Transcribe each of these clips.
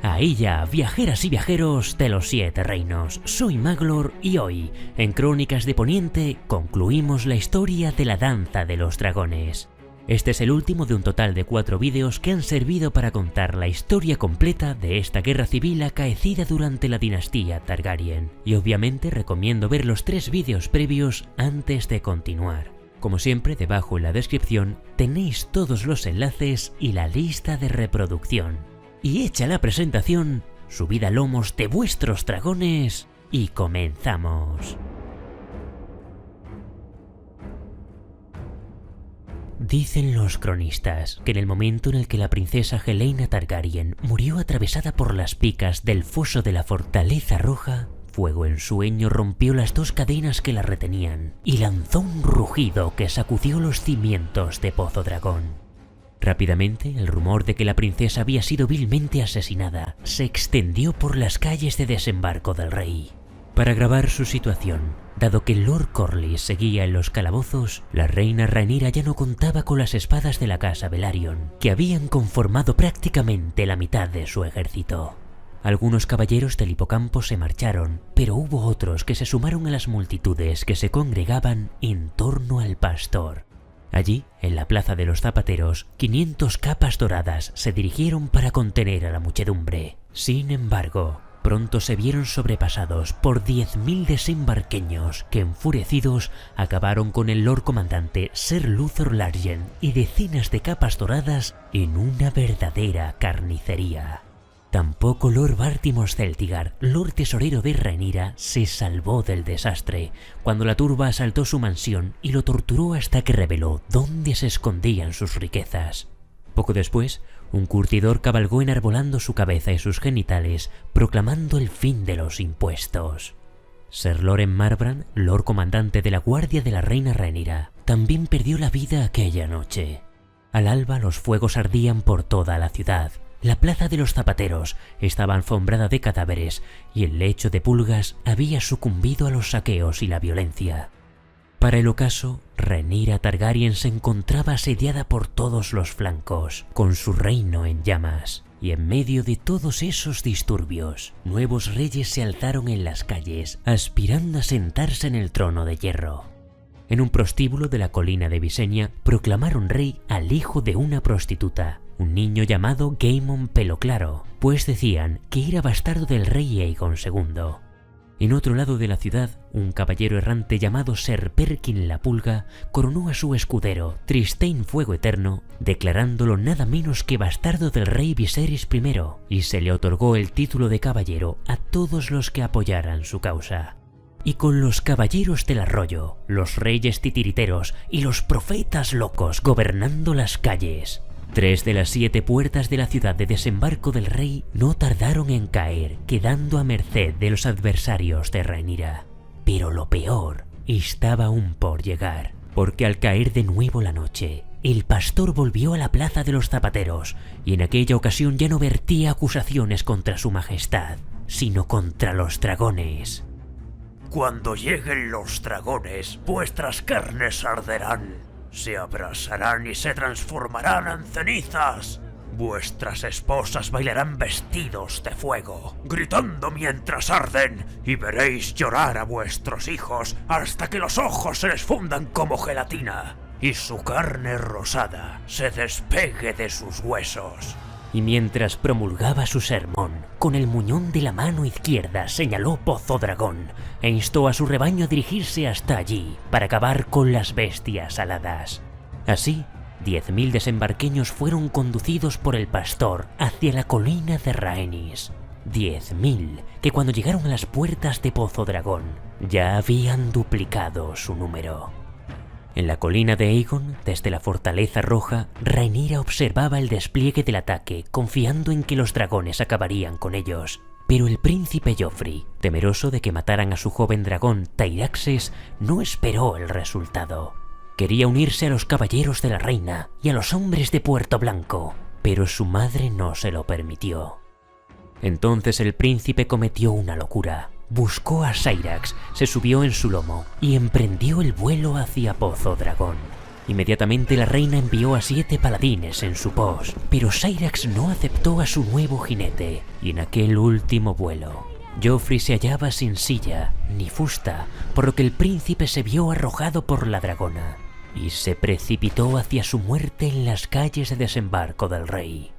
Ahí ya, viajeras y viajeros de los 7 reinos, soy Maglor y hoy, en Crónicas de Poniente, concluimos la historia de la Danza de los Dragones. Este es el último de un total de 4 vídeos que han servido para contar la historia completa de esta guerra civil acaecida durante la dinastía Targaryen, y obviamente recomiendo ver los 3 vídeos previos antes de continuar. Como siempre, debajo en la descripción tenéis todos los enlaces y la lista de reproducción. Y hecha la presentación, subid a lomos de vuestros dragones y comenzamos. Dicen los cronistas que en el momento en el que la princesa Helaena Targaryen murió atravesada por las picas del foso de la Fortaleza Roja, Fuego en sueño rompió las 2 cadenas que la retenían y lanzó un rugido que sacudió los cimientos de Pozo Dragón. Rápidamente, el rumor de que la princesa había sido vilmente asesinada se extendió por las calles de Desembarco del Rey. Para agravar su situación, dado que Lord Corlys seguía en los calabozos, la reina Rhaenyra ya no contaba con las espadas de la casa Velaryon, que habían conformado prácticamente la mitad de su ejército. Algunos caballeros del hipocampo se marcharon, pero hubo otros que se sumaron a las multitudes que se congregaban en torno al pastor. Allí, en la plaza de los zapateros, 500 capas doradas se dirigieron para contener a la muchedumbre. Sin embargo, pronto se vieron sobrepasados por 10.000 desembarqueños que, enfurecidos, acabaron con el Lord Comandante Ser Luthor Largen y decenas de capas doradas en una verdadera carnicería. Tampoco Lord Bartimos Celtigar, Lord Tesorero de Rhaenyra, se salvó del desastre, cuando la turba asaltó su mansión y lo torturó hasta que reveló dónde se escondían sus riquezas. Poco después, un curtidor cabalgó enarbolando su cabeza y sus genitales, proclamando el fin de los impuestos. Ser Loren Marbrand, Lord Comandante de la Guardia de la Reina Rhaenyra, también perdió la vida aquella noche. Al alba los fuegos ardían por toda la ciudad. La plaza de los zapateros estaba alfombrada de cadáveres y el lecho de pulgas había sucumbido a los saqueos y la violencia. Para el ocaso, Rhaenyra Targaryen se encontraba asediada por todos los flancos, con su reino en llamas. Y en medio de todos esos disturbios, nuevos reyes se alzaron en las calles, aspirando a sentarse en el trono de hierro. En un prostíbulo de la colina de Visenya, proclamaron rey al hijo de una prostituta, un niño llamado Gaemon Peloclaro, pues decían que era bastardo del rey Aegon II. En otro lado de la ciudad, un caballero errante llamado Ser Perkin la Pulga coronó a su escudero, Trystane Fuego Eterno, declarándolo nada menos que bastardo del rey Viserys I, y se le otorgó el título de caballero a todos los que apoyaran su causa. Y con los caballeros del arroyo, los reyes titiriteros y los profetas locos gobernando las calles, 3 de las 7 puertas de la ciudad de Desembarco del Rey no tardaron en caer, quedando a merced de los adversarios de Rhaenyra. Pero lo peor estaba aún por llegar, porque al caer de nuevo la noche, el pastor volvió a la plaza de los zapateros y en aquella ocasión ya no vertía acusaciones contra su majestad, sino contra los dragones. Cuando lleguen los dragones, vuestras carnes arderán, se abrasarán y se transformarán en cenizas. Vuestras esposas bailarán vestidos de fuego, gritando mientras arden, y veréis llorar a vuestros hijos hasta que los ojos se les fundan como gelatina, y su carne rosada se despegue de sus huesos. Y mientras promulgaba su sermón, con el muñón de la mano izquierda señaló Pozo Dragón e instó a su rebaño a dirigirse hasta allí para acabar con las bestias aladas. Así, 10.000 desembarqueños fueron conducidos por el pastor hacia la colina de Rhaenys. 10.000 que cuando llegaron a las puertas de Pozo Dragón ya habían duplicado su número. En la colina de Aegon, desde la Fortaleza Roja, Rhaenyra observaba el despliegue del ataque, confiando en que los dragones acabarían con ellos. Pero el príncipe Joffrey, temeroso de que mataran a su joven dragón Tyraxes, no esperó el resultado. Quería unirse a los caballeros de la reina y a los hombres de Puerto Blanco, pero su madre no se lo permitió. Entonces el príncipe cometió una locura. Buscó a Syrax, se subió en su lomo y emprendió el vuelo hacia Pozo Dragón. Inmediatamente la reina envió a 7 paladines en su pos, pero Cyrax no aceptó a su nuevo jinete, y en aquel último vuelo, Joffrey se hallaba sin silla ni fusta, por lo que el príncipe se vio arrojado por la dragona, y se precipitó hacia su muerte en las calles de Desembarco del Rey.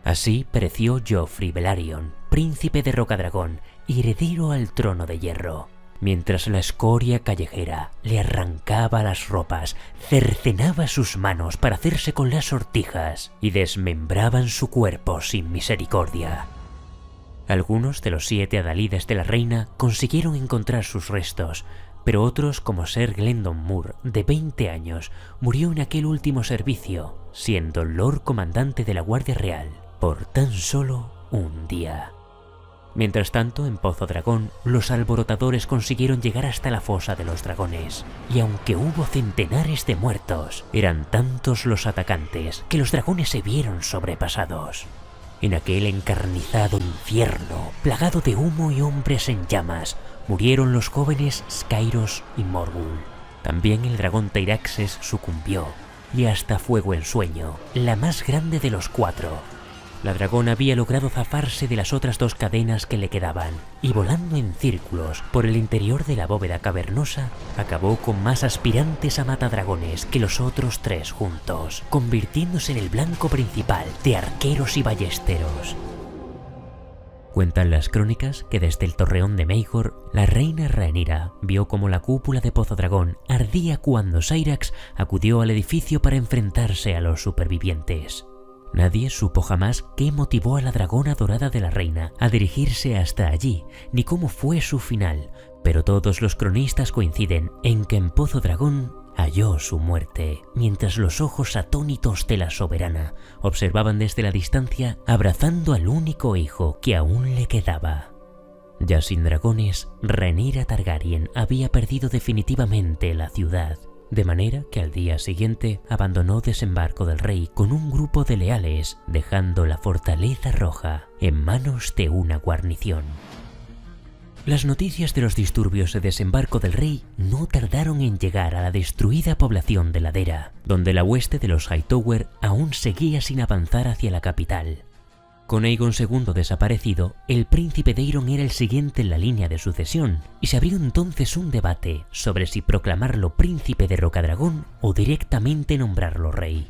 Así pereció Joffrey Velaryon, príncipe de Rocadragón y heredero al trono de hierro, mientras la escoria callejera le arrancaba las ropas, cercenaba sus manos para hacerse con las sortijas y desmembraban su cuerpo sin misericordia. Algunos de los 7 adalides de la reina consiguieron encontrar sus restos, pero otros, como Ser Glendon Moore, de 20 años, murió en aquel último servicio, siendo Lord Comandante de la Guardia Real por tan solo un día. Mientras tanto, en Pozo Dragón, los alborotadores consiguieron llegar hasta la fosa de los dragones, y aunque hubo centenares de muertos, eran tantos los atacantes que los dragones se vieron sobrepasados. En aquel encarnizado infierno, plagado de humo y hombres en llamas, murieron los jóvenes Skyros y Morgul. También el dragón Tyraxes sucumbió, y hasta Fuego en Sueño, la más grande de los 4. La dragona había logrado zafarse de las otras 2 cadenas que le quedaban, y volando en círculos por el interior de la bóveda cavernosa, acabó con más aspirantes a matadragones que los otros 3 juntos, convirtiéndose en el blanco principal de arqueros y ballesteros. Cuentan las crónicas que desde el torreón de Maegor, la reina Rhaenyra vio como la cúpula de Pozo Dragón ardía cuando Cyrax acudió al edificio para enfrentarse a los supervivientes. Nadie supo jamás qué motivó a la dragona dorada de la reina a dirigirse hasta allí, ni cómo fue su final, pero todos los cronistas coinciden en que en Pozo Dragón halló su muerte, mientras los ojos atónitos de la soberana observaban desde la distancia abrazando al único hijo que aún le quedaba. Ya sin dragones, Rhaenyra Targaryen había perdido definitivamente la ciudad, de manera que al día siguiente abandonó Desembarco del Rey con un grupo de leales, dejando la Fortaleza Roja en manos de una guarnición. Las noticias de los disturbios de Desembarco del Rey no tardaron en llegar a la destruida población de Ladera, donde la hueste de los Hightower aún seguía sin avanzar hacia la capital. Con Aegon II desaparecido, el príncipe Daeron era el siguiente en la línea de sucesión, y se abrió entonces un debate sobre si proclamarlo príncipe de Rocadragón o directamente nombrarlo rey.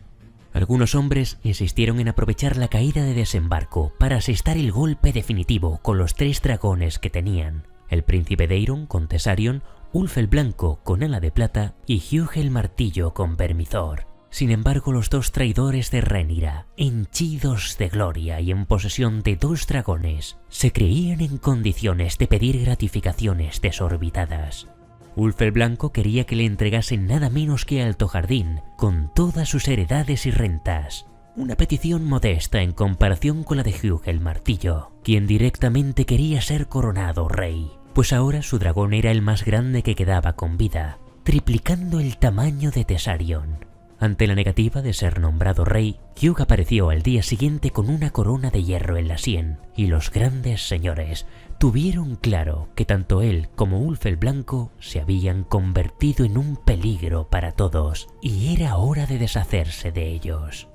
Algunos hombres insistieron en aprovechar la caída de Desembarco para asestar el golpe definitivo con los 3 dragones que tenían: el príncipe Daeron con Tessarion, Ulf el Blanco con Ala de Plata y Hugh el Martillo con Vermithor. Sin embargo, los 2 traidores de Rhaenyra, henchidos de gloria y en posesión de 2 dragones, se creían en condiciones de pedir gratificaciones desorbitadas. Ulf el Blanco quería que le entregasen nada menos que Alto Jardín, con todas sus heredades y rentas. Una petición modesta en comparación con la de Hugh el Martillo, quien directamente quería ser coronado rey, pues ahora su dragón era el más grande que quedaba con vida, triplicando el tamaño de Tessarion. Ante la negativa de ser nombrado rey, Hugh apareció al día siguiente con una corona de hierro en la sien, y los grandes señores tuvieron claro que tanto él como Ulf el Blanco se habían convertido en un peligro para todos, y era hora de deshacerse de ellos.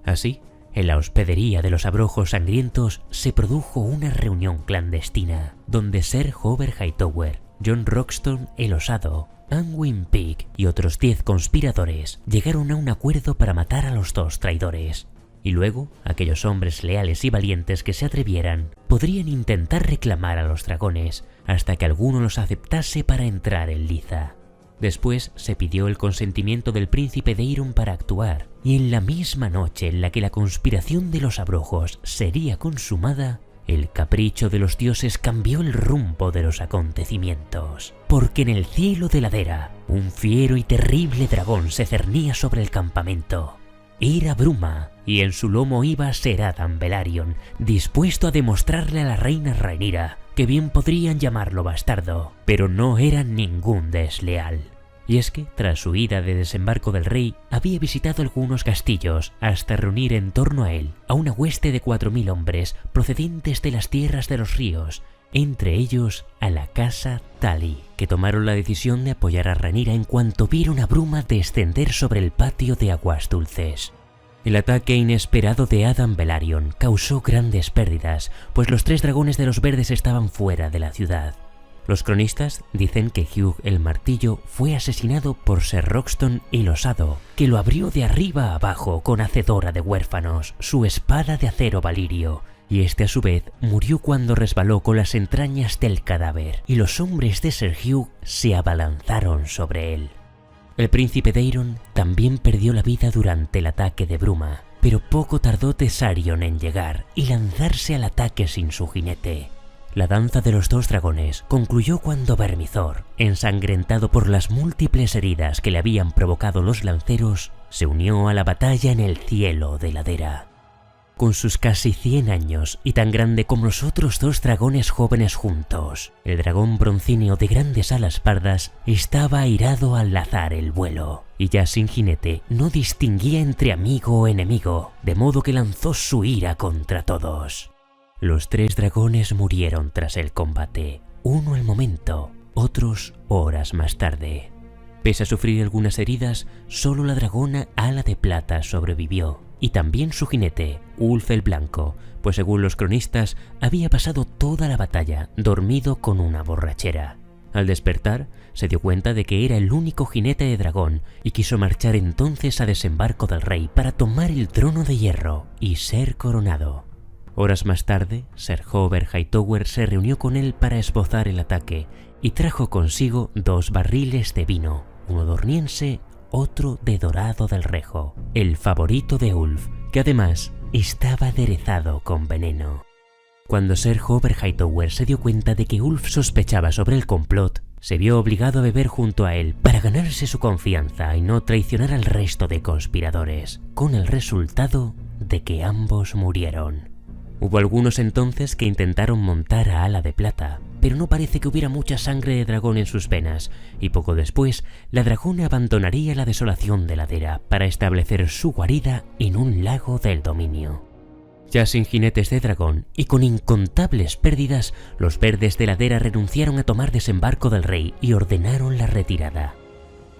Así, en la hospedería de los Abrojos Sangrientos se produjo una reunión clandestina, donde Ser Hover Hightower, Jon Roxton el Osado, Anwin Peake y otros 10 conspiradores llegaron a un acuerdo para matar a los 2 traidores. Y luego, aquellos hombres leales y valientes que se atrevieran podrían intentar reclamar a los dragones hasta que alguno los aceptase para entrar en liza. Después se pidió el consentimiento del príncipe Daeron para actuar, y en la misma noche en la que la conspiración de los Abrojos sería consumada, el capricho de los dioses cambió el rumbo de los acontecimientos, porque en el cielo de Ladera un fiero y terrible dragón se cernía sobre el campamento. Era Bruma, y en su lomo iba Ser Adan Velaryon, dispuesto a demostrarle a la reina Rhaenyra que bien podrían llamarlo bastardo, pero no era ningún desleal. Y es que, tras su ida de desembarco del rey, había visitado algunos castillos hasta reunir en torno a él a una hueste de 4000 hombres procedentes de las tierras de los ríos, entre ellos a la casa Tully, que tomaron la decisión de apoyar a Rhaenyra en cuanto vieron una bruma descender sobre el patio de aguas dulces. El ataque inesperado de Adam Velaryon causó grandes pérdidas, pues los 3 dragones de los verdes estaban fuera de la ciudad. Los cronistas dicen que Hugh el Martillo fue asesinado por Ser Roxton el Osado, que lo abrió de arriba a abajo con hacedora de huérfanos, su espada de acero valirio, y este a su vez murió cuando resbaló con las entrañas del cadáver, y los hombres de Ser Hugh se abalanzaron sobre él. El príncipe Daeron también perdió la vida durante el ataque de bruma, pero poco tardó Tessarion en llegar y lanzarse al ataque sin su jinete. La danza de los 2 dragones concluyó cuando Vermithor, ensangrentado por las múltiples heridas que le habían provocado los lanceros, se unió a la batalla en el cielo de ladera. Con sus casi 100 años y tan grande como los otros 2 dragones jóvenes juntos, el dragón broncíneo de grandes alas pardas estaba airado al lazar el vuelo, y ya sin jinete no distinguía entre amigo o enemigo, de modo que lanzó su ira contra todos. Los 3 dragones murieron tras el combate, uno al momento, otros horas más tarde. Pese a sufrir algunas heridas, solo la dragona Ala de Plata sobrevivió, y también su jinete, Ulf el Blanco, pues según los cronistas había pasado toda la batalla dormido con una borrachera. Al despertar, se dio cuenta de que era el único jinete de dragón y quiso marchar entonces a desembarco del rey para tomar el trono de hierro y ser coronado. Horas más tarde, Ser Hover Hightower se reunió con él para esbozar el ataque y trajo consigo 2 barriles de vino, uno dorniense, otro de dorado del Rejo, el favorito de Ulf, que además estaba aderezado con veneno. Cuando Ser Hover Hightower se dio cuenta de que Ulf sospechaba sobre el complot, se vio obligado a beber junto a él para ganarse su confianza y no traicionar al resto de conspiradores, con el resultado de que ambos murieron. Hubo algunos entonces que intentaron montar a Ala de Plata, pero no parece que hubiera mucha sangre de dragón en sus venas, y poco después la dragona abandonaría la desolación de ladera para establecer su guarida en un lago del dominio. Ya sin jinetes de dragón y con incontables pérdidas, los verdes de ladera renunciaron a tomar desembarco del rey y ordenaron la retirada.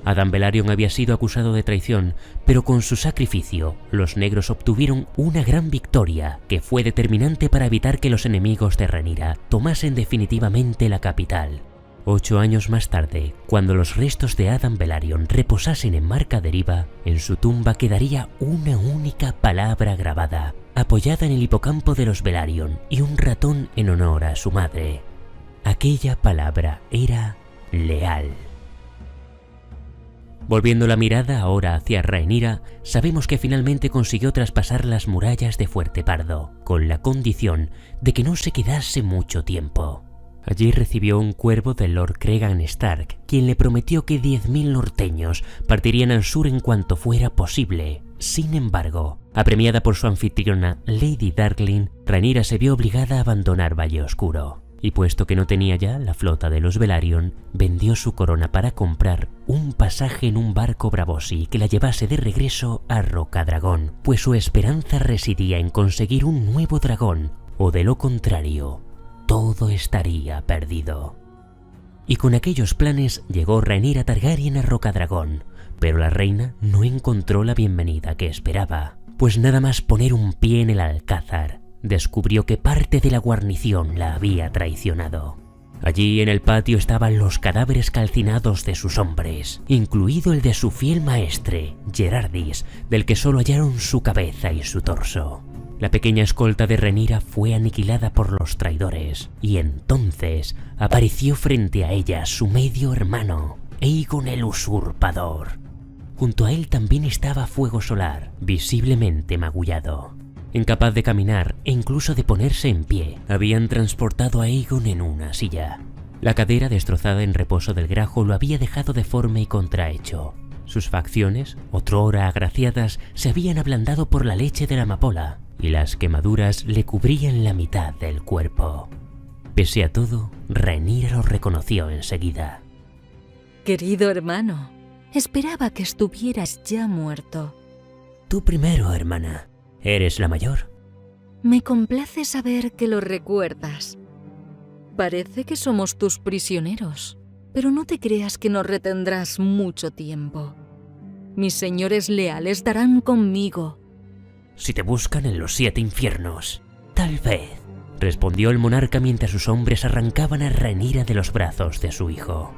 Adam Velaryon había sido acusado de traición, pero con su sacrificio, los negros obtuvieron una gran victoria que fue determinante para evitar que los enemigos de Rhaenyra tomasen definitivamente la capital. 8 años más tarde, cuando los restos de Adam Velaryon reposasen en Marca Deriva, en su tumba quedaría una única palabra grabada, apoyada en el hipocampo de los Velaryon y un ratón en honor a su madre. Aquella palabra era leal. Volviendo la mirada ahora hacia Rhaenyra, sabemos que finalmente consiguió traspasar las murallas de Fuerte Pardo, con la condición de que no se quedase mucho tiempo. Allí recibió un cuervo del Lord Cregan Stark, quien le prometió que 10.000 norteños partirían al sur en cuanto fuera posible. Sin embargo, apremiada por su anfitriona Lady Darkling, Rhaenyra se vio obligada a abandonar Valle Oscuro. Y puesto que no tenía ya la flota de los Velaryon, vendió su corona para comprar un pasaje en un barco Braavosi que la llevase de regreso a Rocadragón, pues su esperanza residía en conseguir un nuevo dragón, o de lo contrario, todo estaría perdido. Y con aquellos planes llegó Rhaenyra Targaryen a Rocadragón, pero la reina no encontró la bienvenida que esperaba, pues nada más poner un pie en el alcázar, descubrió que parte de la guarnición la había traicionado. Allí en el patio estaban los cadáveres calcinados de sus hombres, incluido el de su fiel maestre, Gerardis, del que solo hallaron su cabeza y su torso. La pequeña escolta de Rhaenyra fue aniquilada por los traidores, y entonces apareció frente a ella su medio hermano, Aegon el Usurpador. Junto a él también estaba Fuego Solar, visiblemente magullado. Incapaz de caminar e incluso de ponerse en pie, habían transportado a Aegon en una silla. La cadera destrozada en reposo del grajo lo había dejado deforme y contrahecho. Sus facciones, otrora agraciadas, se habían ablandado por la leche de la amapola, y las quemaduras le cubrían la mitad del cuerpo. Pese a todo, Rhaenyra lo reconoció enseguida. Querido hermano, Esperaba que estuvieras ya muerto. Tú primero, hermana. Eres la mayor. Me complace saber que lo recuerdas. Parece que somos tus prisioneros, pero no te creas que nos retendrás mucho tiempo. Mis señores leales darán conmigo. Si te buscan en los 7 infiernos, tal vez, respondió el monarca mientras sus hombres arrancaban a Rhaenyra de los brazos de su hijo.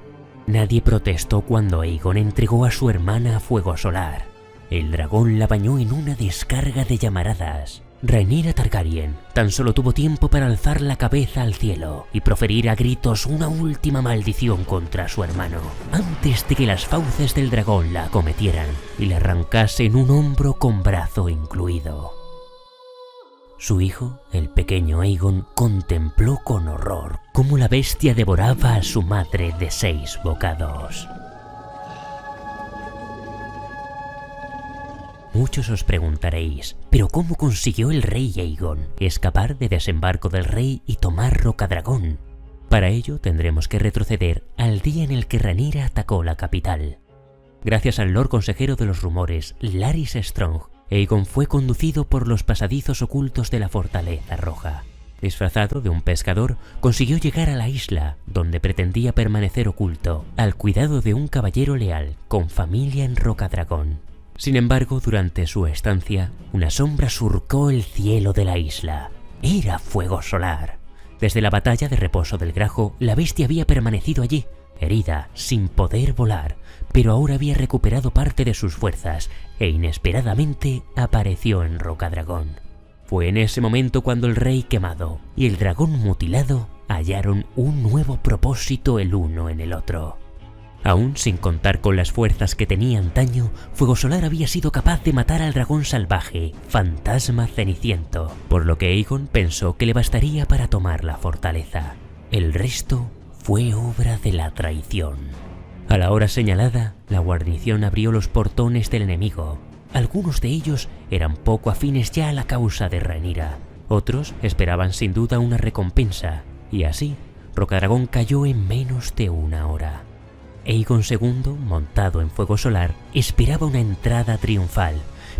Nadie protestó cuando Aegon entregó a su hermana a fuego solar. El dragón la bañó en una descarga de llamaradas. Rhaenyra Targaryen tan solo tuvo tiempo para alzar la cabeza al cielo y proferir a gritos una última maldición contra su hermano, antes de que las fauces del dragón la acometieran y le arrancasen un hombro con brazo incluido. Su hijo, el pequeño Aegon, contempló con horror cómo la bestia devoraba a su madre de 6 bocados. Muchos os preguntaréis, ¿pero cómo consiguió el rey Aegon escapar de Desembarco del Rey y tomar Rocadragón? Para ello tendremos que retroceder al día en el que Rhaenyra atacó la capital. Gracias al Lord Consejero de los Rumores, Larys Strong, Aegon fue conducido por los pasadizos ocultos de la Fortaleza Roja. Disfrazado de un pescador, consiguió llegar a la isla, donde pretendía permanecer oculto, al cuidado de un caballero leal con familia en Rocadragón. Sin embargo, durante su estancia, una sombra surcó el cielo de la isla. Era Fuego Solar. Desde la batalla de Reposo del Grajo, la bestia había permanecido allí, herida, sin poder volar, pero ahora había recuperado parte de sus fuerzas e inesperadamente apareció en Rocadragón. Fue en ese momento cuando el rey quemado y el dragón mutilado hallaron un nuevo propósito el uno en el otro. Aún sin contar con las fuerzas que tenía antaño, Fuego Solar había sido capaz de matar al dragón salvaje, Fantasma Ceniciento, por lo que Aegon pensó que le bastaría para tomar la fortaleza. El resto fue obra de la traición. A la hora señalada, la guarnición abrió los portones del enemigo. Algunos de ellos eran poco afines ya a la causa de Rhaenyra. Otros esperaban sin duda una recompensa, y así, Rocadragón cayó en menos de una hora. Aegon II, montado en Fuego Solar, esperaba una entrada triunfal,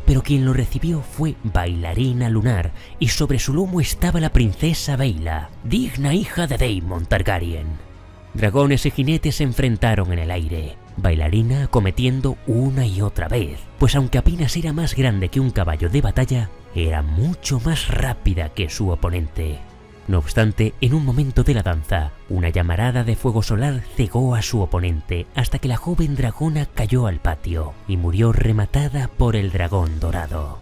pero quien lo recibió fue Bailarina Lunar, y sobre su lomo estaba la princesa Baela, digna hija de Daemon Targaryen. Dragones y jinetes se enfrentaron en el aire, Bailarina acometiendo una y otra vez, pues aunque apenas era más grande que un caballo de batalla, era mucho más rápida que su oponente. No obstante, en un momento de la danza, una llamarada de fuego solar cegó a su oponente hasta que la joven dragona cayó al patio y murió rematada por el dragón dorado.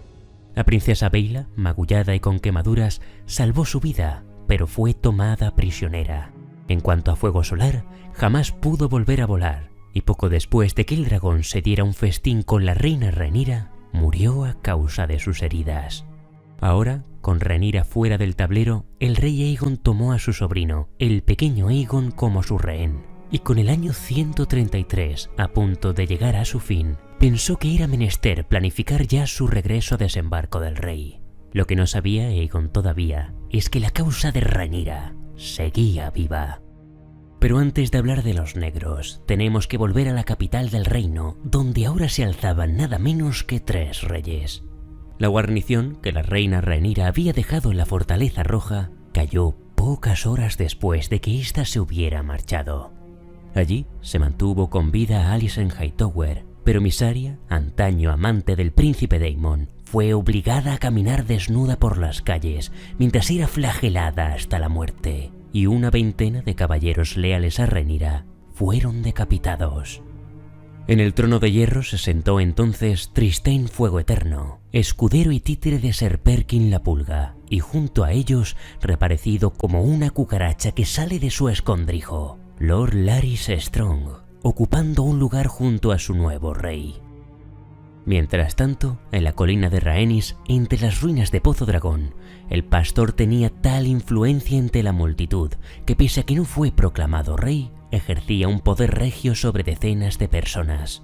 La princesa Baela, magullada y con quemaduras, salvó su vida, pero fue tomada prisionera. En cuanto a fuego solar, jamás pudo volver a volar, y poco después de que el dragón se diera un festín con la reina Rhaenyra, murió a causa de sus heridas. Ahora, con Rhaenyra fuera del tablero, el rey Aegon tomó a su sobrino, el pequeño Aegon, como su rehén, y con el año 133 a punto de llegar a su fin, pensó que era menester planificar ya su regreso a Desembarco del Rey. Lo que no sabía Aegon todavía es que la causa de Rhaenyra seguía viva. Pero antes de hablar de los negros, tenemos que volver a la capital del reino, donde ahora se alzaban nada menos que 3 reyes. La guarnición que la reina Rhaenyra había dejado en la Fortaleza Roja cayó pocas horas después de que ésta se hubiera marchado. Allí se mantuvo con vida a Alicent Hightower, pero Mysaria, antaño amante del príncipe Daemon, fue obligada a caminar desnuda por las calles mientras era flagelada hasta la muerte, y una veintena de caballeros leales a Rhaenyra fueron decapitados. En el trono de hierro se sentó entonces Trystane Fuego Eterno, escudero y títere de Ser Perkin la Pulga, y junto a ellos, reaparecido como una cucaracha que sale de su escondrijo, Lord Larys Strong, ocupando un lugar junto a su nuevo rey. Mientras tanto, en la colina de Rhaenys, entre las ruinas de Pozo Dragón, el pastor tenía tal influencia entre la multitud que pese a que no fue proclamado rey, ejercía un poder regio sobre decenas de personas.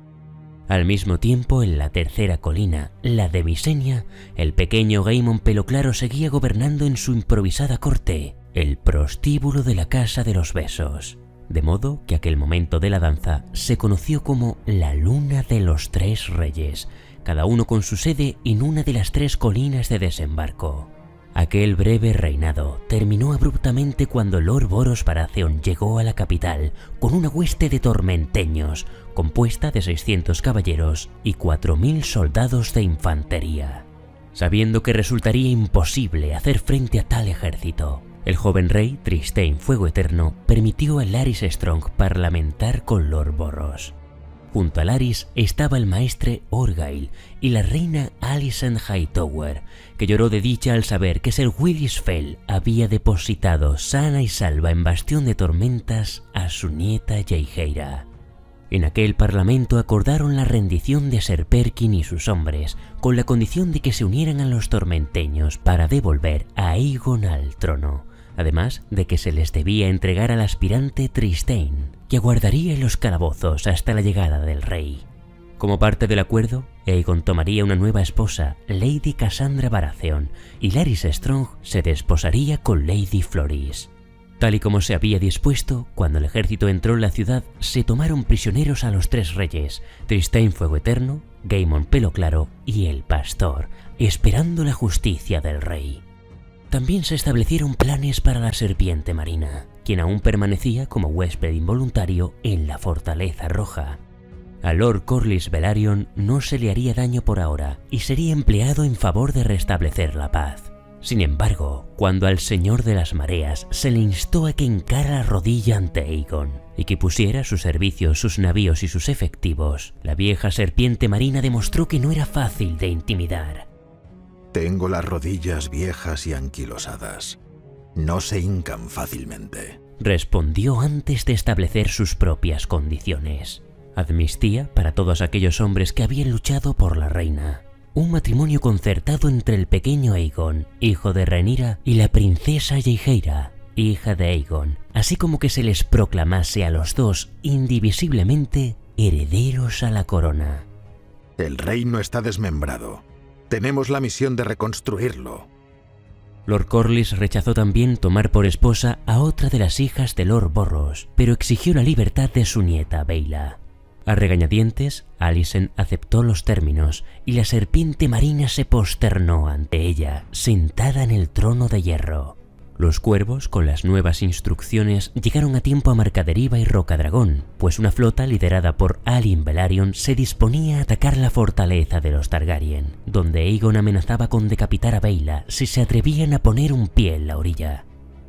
Al mismo tiempo, en la tercera colina, la de Visenya, el pequeño Gaemon Peloclaro seguía gobernando en su improvisada corte, el prostíbulo de la Casa de los Besos. de modo que aquel momento de la danza se conoció como la Luna de los Tres Reyes, cada uno con su sede en una de las 3 colinas de desembarco. Aquel breve reinado terminó abruptamente cuando Lord Boros Baratheon llegó a la capital con una hueste de tormenteños, compuesta de 600 caballeros y 4000 soldados de infantería. Sabiendo que resultaría imposible hacer frente a tal ejército, el joven rey Trystane Fuego Eterno permitió a Larys Strong parlamentar con Lord Boros. Junto a Larys estaba el maestre Orgail y la reina Alicent Hightower, que lloró de dicha al saber que Ser Willis Fell había depositado sana y salva en Bastión de Tormentas a su nieta Jaehaera. En aquel parlamento acordaron la rendición de Ser Perkin y sus hombres, con la condición de que se unieran a los tormenteños para devolver a Aegon al trono, además de que se les debía entregar al aspirante Trystane, que aguardaría en los calabozos hasta la llegada del rey. Como parte del acuerdo, Aegon tomaría una nueva esposa, Lady Cassandra Baratheon, y Larys Strong se desposaría con Lady Florys. Tal y como se había dispuesto, cuando el ejército entró en la ciudad, se tomaron prisioneros a los 3 reyes, Trystane Fuego Eterno, Gaemon Pelo Claro y el Pastor, esperando la justicia del rey. También se establecieron planes para la Serpiente Marina, quien aún permanecía como huésped involuntario en la Fortaleza Roja. A Lord Corlys Velaryon no se le haría daño por ahora y sería empleado en favor de restablecer la paz. Sin embargo, cuando al Señor de las Mareas se le instó a que hincara la rodilla ante Aegon y que pusiera a su servicio sus navíos y sus efectivos, la vieja Serpiente Marina demostró que no era fácil de intimidar. Tengo las rodillas viejas y anquilosadas. No se hincan fácilmente, respondió antes de establecer sus propias condiciones. Amnistía para todos aquellos hombres que habían luchado por la reina. Un matrimonio concertado entre el pequeño Aegon, hijo de Rhaenyra, y la princesa Jaehaera, hija de Aegon, así como que se les proclamase a los dos indivisiblemente herederos a la corona. El reino está desmembrado. Tenemos la misión de reconstruirlo. Lord Corlys rechazó también tomar por esposa a otra de las hijas de Lord Borros, pero exigió la libertad de su nieta Baela. A regañadientes, Alicent aceptó los términos y la Serpiente Marina se posternó ante ella, sentada en el trono de hierro. Los cuervos, con las nuevas instrucciones, llegaron a tiempo a Marcaderiva y Rocadragón, pues una flota liderada por Alyn Velaryon se disponía a atacar la fortaleza de los Targaryen, donde Aegon amenazaba con decapitar a Baela si se atrevían a poner un pie en la orilla.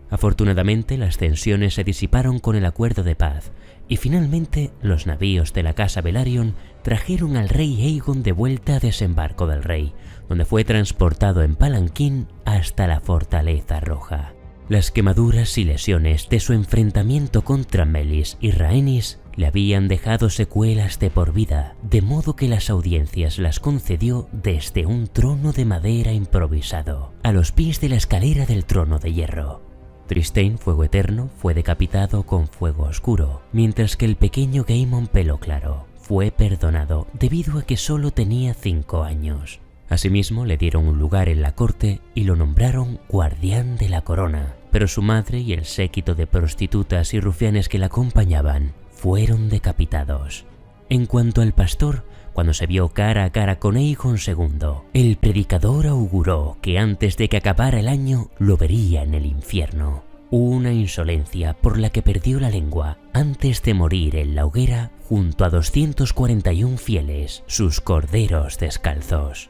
Afortunadamente, las tensiones se disiparon con el acuerdo de paz, y finalmente los navíos de la casa Velaryon trajeron al rey Aegon de vuelta a Desembarco del Rey, donde fue transportado en palanquín hasta la Fortaleza Roja. Las quemaduras y lesiones de su enfrentamiento contra Meleys y Rhaenys le habían dejado secuelas de por vida, de modo que las audiencias las concedió desde un trono de madera improvisado, a los pies de la escalera del trono de hierro. Trystane Fuego Eterno fue decapitado con fuego oscuro, mientras que el pequeño Gaemon Pelo Claro fue perdonado debido a que solo tenía 5 años. Asimismo, le dieron un lugar en la corte y lo nombraron guardián de la corona, pero su madre y el séquito de prostitutas y rufianes que la acompañaban fueron decapitados. En cuanto al pastor, cuando se vio cara a cara con Aegon II, el predicador auguró que antes de que acabara el año lo vería en el infierno. Una insolencia por la que perdió la lengua antes de morir en la hoguera junto a 241 fieles, sus corderos descalzos.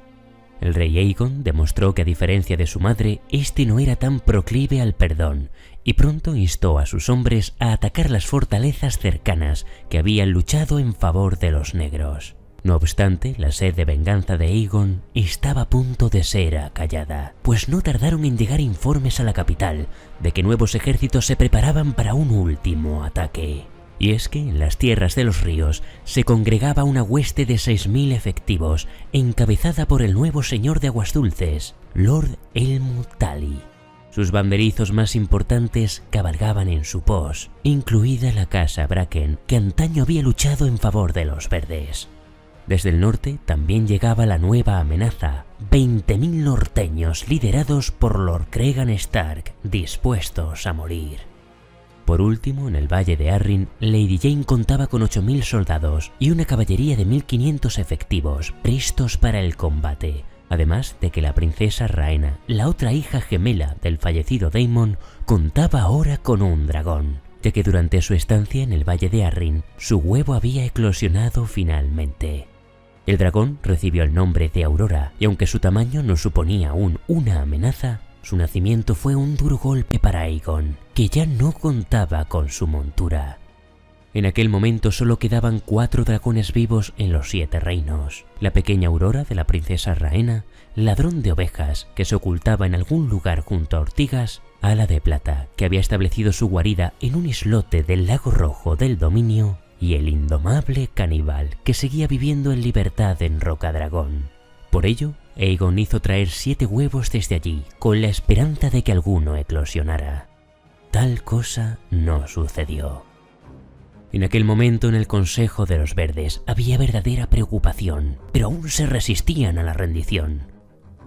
El rey Aegon demostró que a diferencia de su madre, este no era tan proclive al perdón, y pronto instó a sus hombres a atacar las fortalezas cercanas que habían luchado en favor de los negros. No obstante, la sed de venganza de Aegon estaba a punto de ser acallada, pues no tardaron en llegar informes a la capital de que nuevos ejércitos se preparaban para un último ataque. Y es que en las tierras de los ríos se congregaba una hueste de 6000 efectivos, encabezada por el nuevo señor de Aguas Dulces, Lord Elmund Tully. Sus banderizos más importantes cabalgaban en su pos, incluida la casa Bracken, que antaño había luchado en favor de los verdes. Desde el norte también llegaba la nueva amenaza, 20.000 norteños liderados por Lord Cregan Stark, dispuestos a morir. Por último, en el valle de Arryn, Lady Jane contaba con 8.000 soldados y una caballería de 1.500 efectivos prestos para el combate, además de que la princesa Rhaena, la otra hija gemela del fallecido Daemon, contaba ahora con un dragón, ya que durante su estancia en el valle de Arryn, su huevo había eclosionado finalmente. El dragón recibió el nombre de Aurora, y aunque su tamaño no suponía aún una amenaza, su nacimiento fue un duro golpe para Aegon, que ya no contaba con su montura. En aquel momento solo quedaban 4 dragones vivos en los 7 reinos. La pequeña Aurora de la princesa Rhaena, ladrón de ovejas que se ocultaba en algún lugar junto a Ortigas, Ala de Plata, que había establecido su guarida en un islote del lago rojo del dominio, y el indomable caníbal que seguía viviendo en libertad en Rocadragón. Por ello, Aegon hizo traer 7 huevos desde allí, con la esperanza de que alguno eclosionara. Tal cosa no sucedió. En aquel momento en el Consejo de los Verdes había verdadera preocupación, pero aún se resistían a la rendición.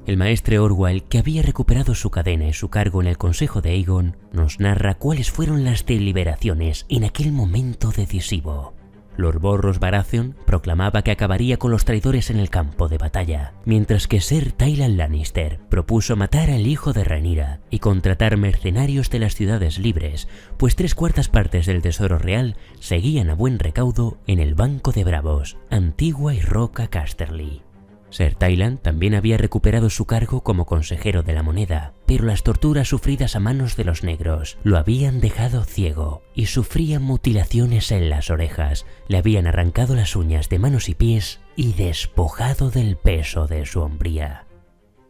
El maestre Orwell, que había recuperado su cadena y su cargo en el Consejo de Aegon, nos narra cuáles fueron las deliberaciones en aquel momento decisivo. Lord Borros Baratheon proclamaba que acabaría con los traidores en el campo de batalla, mientras que Ser Tywin Lannister propuso matar al hijo de Rhaenyra y contratar mercenarios de las ciudades libres, pues 3/4 partes del tesoro real seguían a buen recaudo en el Banco de Bravos, Antigua y Roca Casterly. Ser Tywin también había recuperado su cargo como consejero de la moneda, pero las torturas sufridas a manos de los negros lo habían dejado ciego y sufría mutilaciones en las orejas, le habían arrancado las uñas de manos y pies y despojado del peso de su hombría.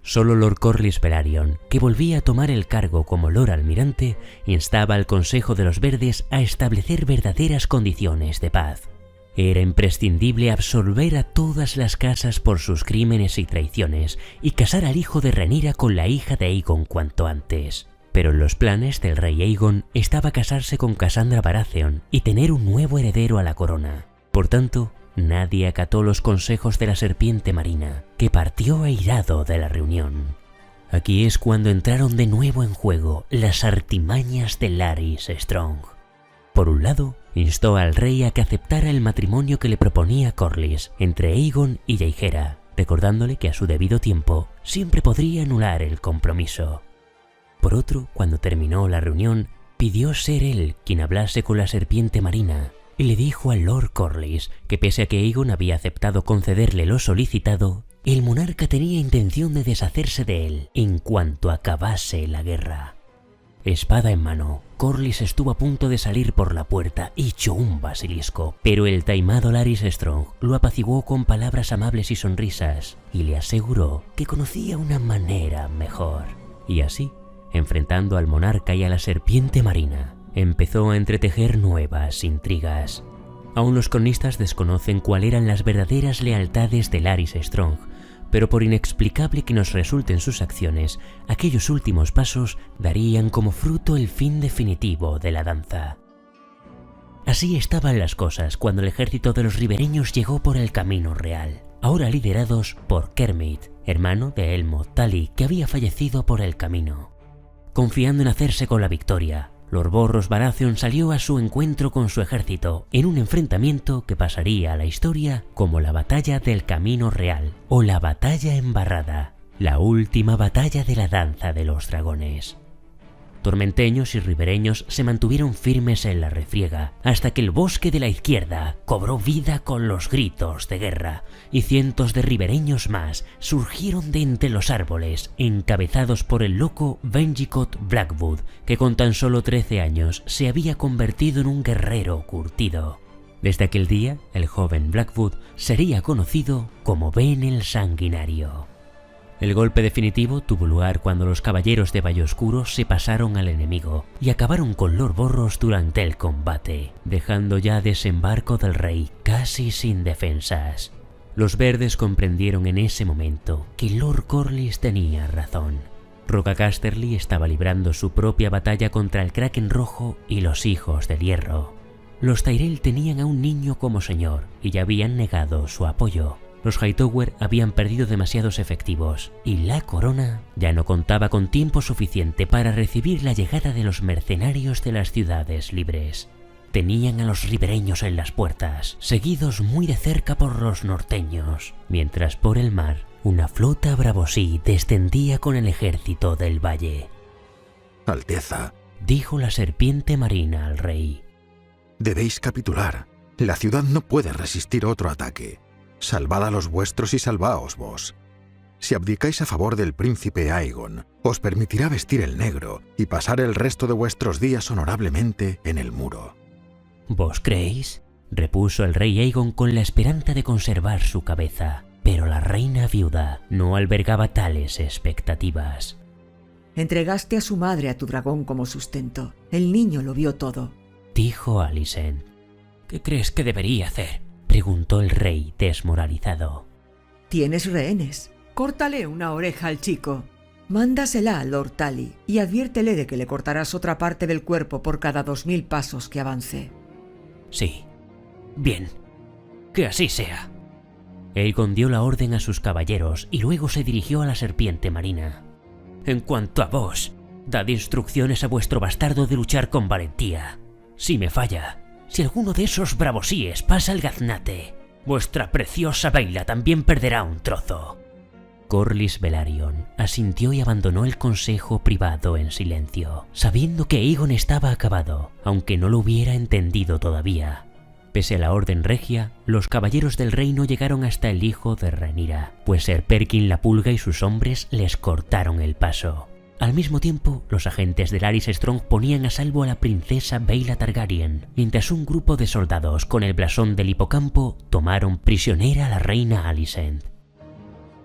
Solo Lord Corlys Velaryon, que volvía a tomar el cargo como Lord Almirante, instaba al Consejo de los Verdes a establecer verdaderas condiciones de paz. Era imprescindible absolver a todas las casas por sus crímenes y traiciones y casar al hijo de Rhaenyra con la hija de Aegon cuanto antes. Pero en los planes del rey Aegon estaba casarse con Cassandra Baratheon y tener un nuevo heredero a la corona. Por tanto, nadie acató los consejos de la serpiente marina, que partió airado de la reunión. Aquí es cuando entraron de nuevo en juego las artimañas de Larys Strong. Por un lado, instó al rey a que aceptara el matrimonio que le proponía Corlys entre Aegon y Jaehaera, recordándole que a su debido tiempo siempre podría anular el compromiso. Por otro, cuando terminó la reunión, pidió ser él quien hablase con la serpiente marina y le dijo al Lord Corlys que pese a que Aegon había aceptado concederle lo solicitado, el monarca tenía intención de deshacerse de él en cuanto acabase la guerra. Espada en mano, Corlys estuvo a punto de salir por la puerta hecho un basilisco, pero el taimado Larys Strong lo apaciguó con palabras amables y sonrisas y le aseguró que conocía una manera mejor. Y así, enfrentando al monarca y a la serpiente marina, empezó a entretejer nuevas intrigas. Aún los cronistas desconocen cuáles eran las verdaderas lealtades de Larys Strong, pero por inexplicable que nos resulten sus acciones, aquellos últimos pasos darían como fruto el fin definitivo de la danza. Así estaban las cosas cuando el ejército de los ribereños llegó por el camino real, ahora liderados por Kermit, hermano de Elmo Tully, que había fallecido por el camino. Confiando en hacerse con la victoria, Lord Borros Baratheon salió a su encuentro con su ejército en un enfrentamiento que pasaría a la historia como la Batalla del Camino Real o la Batalla Embarrada, la última batalla de la Danza de los Dragones. Tormenteños y ribereños se mantuvieron firmes en la refriega hasta que el bosque de la izquierda cobró vida con los gritos de guerra y cientos de ribereños más surgieron de entre los árboles, encabezados por el loco Benjicot Blackwood, que con tan solo 13 años se había convertido en un guerrero curtido. Desde aquel día, el joven Blackwood sería conocido como Ben el Sanguinario. El golpe definitivo tuvo lugar cuando los caballeros de Valle Oscuro se pasaron al enemigo y acabaron con Lord Borros durante el combate, dejando ya Desembarco del Rey casi sin defensas. Los verdes comprendieron en ese momento que Lord Corlys tenía razón. Roca Casterly estaba librando su propia batalla contra el Kraken Rojo y los Hijos del Hierro. Los Tyrell tenían a un niño como señor y ya habían negado su apoyo. Los Hightower habían perdido demasiados efectivos y la corona ya no contaba con tiempo suficiente para recibir la llegada de los mercenarios de las ciudades libres. Tenían a los ribereños en las puertas, seguidos muy de cerca por los norteños, mientras por el mar una flota bravosí descendía con el ejército del valle. Alteza, Dijo la serpiente marina al rey. debéis capitular. La ciudad no puede resistir otro ataque. Salvad a los vuestros y salvaos vos. Si abdicáis a favor del príncipe Aegon, os permitirá vestir el negro y pasar el resto de vuestros días honorablemente en el muro. ¿Vos creéis? Repuso el rey Aegon con la esperanza de conservar su cabeza, pero la reina viuda no albergaba tales expectativas. Entregaste a su madre a tu dragón como sustento. El niño lo vio todo. Dijo Alicent. ¿Qué crees que debería hacer? Preguntó el rey desmoralizado. Tienes rehenes. Córtale una oreja al chico. Mándasela a Lord Tully y adviértele de que le cortarás otra parte del cuerpo por cada 2000 pasos que avance. Sí. Bien. Que así sea. Aegon dio la orden a sus caballeros y luego se dirigió a la serpiente marina. En cuanto a vos, dad instrucciones a vuestro bastardo de luchar con valentía. Si me falla, si alguno de esos bravosíes pasa el gaznate, vuestra preciosa Baela también perderá un trozo. Corlys Velaryon asintió y abandonó el consejo privado en silencio, sabiendo que Aegon estaba acabado, aunque no lo hubiera entendido todavía. Pese a la orden regia, los caballeros del reino llegaron hasta el hijo de Rhaenyra, pues Ser Perkin la Pulga y sus hombres les cortaron el paso. Al mismo tiempo, los agentes de Larys Strong ponían a salvo a la princesa Baela Targaryen, mientras un grupo de soldados con el blasón del hipocampo tomaron prisionera a la reina Alicent.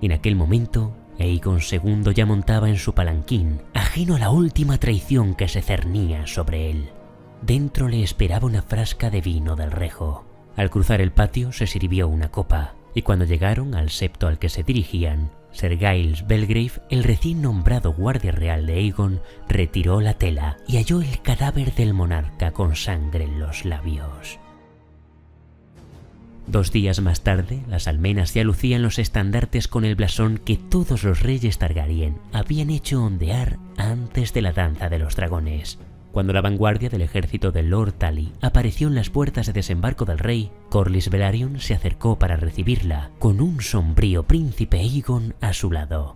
En aquel momento, Aegon II ya montaba en su palanquín, ajeno a la última traición que se cernía sobre él. Dentro le esperaba una frasca de vino del Rejo. Al cruzar el patio se sirvió una copa, y cuando llegaron al septo al que se dirigían, Ser Giles Belgrave, el recién nombrado guardia real de Aegon, retiró la tela y halló el cadáver del monarca con sangre en los labios. 2 días más tarde, las almenas ya lucían los estandartes con el blasón que todos los reyes Targaryen habían hecho ondear antes de la danza de los dragones. Cuando la vanguardia del ejército de Lord Tully apareció en las puertas de desembarco del rey, Corlys Velaryon se acercó para recibirla, con un sombrío príncipe Aegon a su lado.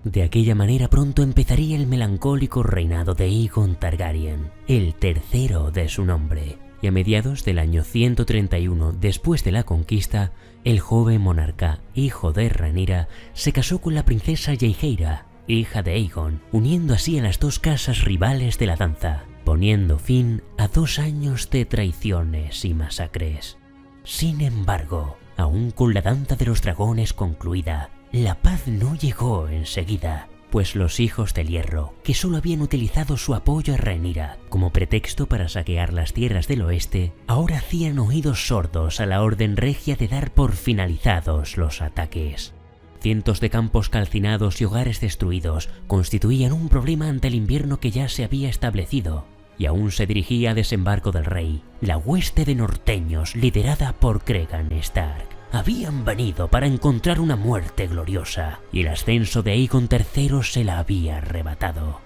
De aquella manera pronto empezaría el melancólico reinado de Aegon Targaryen, el tercero de su nombre, y a mediados del año 131 después de la conquista, el joven monarca, hijo de Rhaenyra, se casó con la princesa Jaehaera, hija de Aegon, uniendo así a las 2 casas rivales de la danza, poniendo fin a 2 años de traiciones y masacres. Sin embargo, aún con la danza de los dragones concluida, la paz no llegó enseguida, pues los hijos del hierro, que solo habían utilizado su apoyo a Rhaenyra como pretexto para saquear las tierras del oeste, ahora hacían oídos sordos a la orden regia de dar por finalizados los ataques. Cientos de campos calcinados y hogares destruidos constituían un problema ante el invierno que ya se había establecido, y aún se dirigía a desembarco del rey. La hueste de norteños, liderada por Cregan Stark, habían venido para encontrar una muerte gloriosa, y el ascenso de Aegon III se la había arrebatado.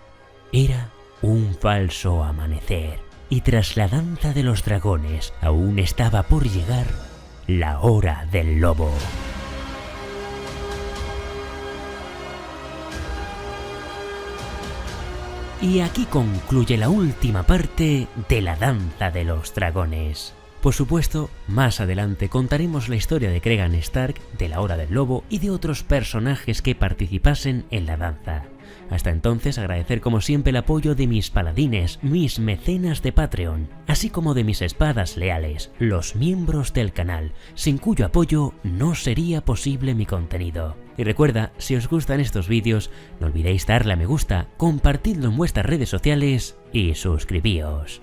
Era un falso amanecer, y tras la danza de los dragones aún estaba por llegar la hora del lobo. Y aquí concluye la última parte de la danza de los dragones. Por supuesto, más adelante contaremos la historia de Cregan Stark, de la Hora del Lobo y de otros personajes que participasen en la danza. Hasta entonces, agradecer como siempre el apoyo de mis paladines, mis mecenas de Patreon, así como de mis espadas leales, los miembros del canal, sin cuyo apoyo no sería posible mi contenido. Y recuerda, si os gustan estos vídeos, no olvidéis darle a me gusta, compartidlo en vuestras redes sociales y suscribíos.